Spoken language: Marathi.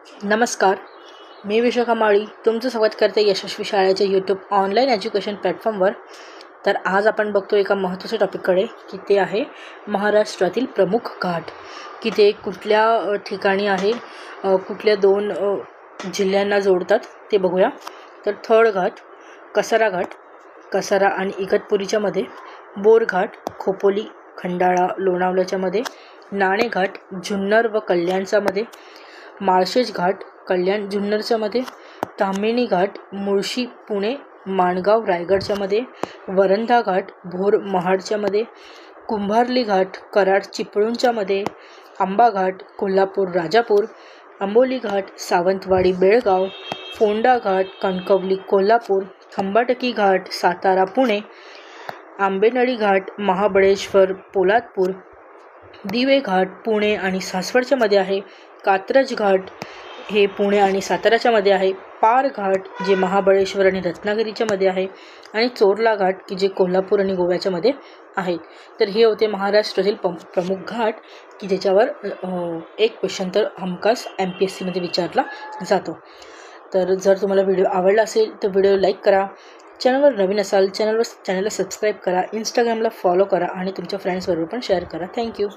नमस्कार, मी विशाखा माळी तुमचं स्वागत करते यशस्वी शाळेच्या यूट्यूब ऑनलाईन एज्युकेशन प्लॅटफॉर्मवर. तर आज आपण बघतो एका महत्त्वाच्या टॉपिककडे की ते आहे महाराष्ट्रातील प्रमुख घाट, की ते कुठल्या ठिकाणी आहे, कुठल्या दोन जिल्ह्यांना जोडतात ते बघूया. तर थळ घाट, कसारा घाट, कसारा आणि इगतपुरीच्या मध्ये, बोर घाट, खोपोली, खंडाळा, लोणावळ्याच्या मध्ये, नाणे घाट, जुन्नर व कल्याणच्या मध्ये, माळशेज घाट, कल्याण जुन्नरच्या मध्ये, ताम्हिणी घाट, मुळशी पुणे माणगाव रायगडच्या मध्ये, वरंधा घाट, भोर महाडच्या मध्ये, कुंभार्ली घाट, कराड चिपळूणच्या मध्ये, आंबा घाट, कोल्हापूर राजापूर, आंबोली घाट, सावंतवाडी बेळगाव, फोंडा घाट, कणकवली कोल्हापूर, खंबाटकी घाट, सातारा पुणे, आंबेनळी घाट, महाबळेश्वर पोलादपूर, दिवे घाट पुणे आणि सासवडच्या मध्ये आहे, कात्रज घाट हे पुणे आणि साताराच्या मध्ये आहे, पार घाट जे महाबळेश्वर आणि रत्नागिरीच्या मध्ये आहे, आणि चोरला घाट की जे कोल्हापूर आणि गोव्याच्या मध्ये आहेत. तर हे होते महाराष्ट्रातील प्रमुख घाट की ज्याच्यावर एक क्वेश्चन तर हमखास MPSC मध्ये विचारला जातो. तर जर तुम्हाला व्हिडिओ आवडला असेल तर व्हिडिओ लाईक करा, चॅनलवर नवीन असाल चॅनलला सबस्क्राईब करा, इंस्टाग्रामला फॉलो करा आणि तुमच्या फ्रेंड्सबरोबर पण शेअर करा. थँक्यू.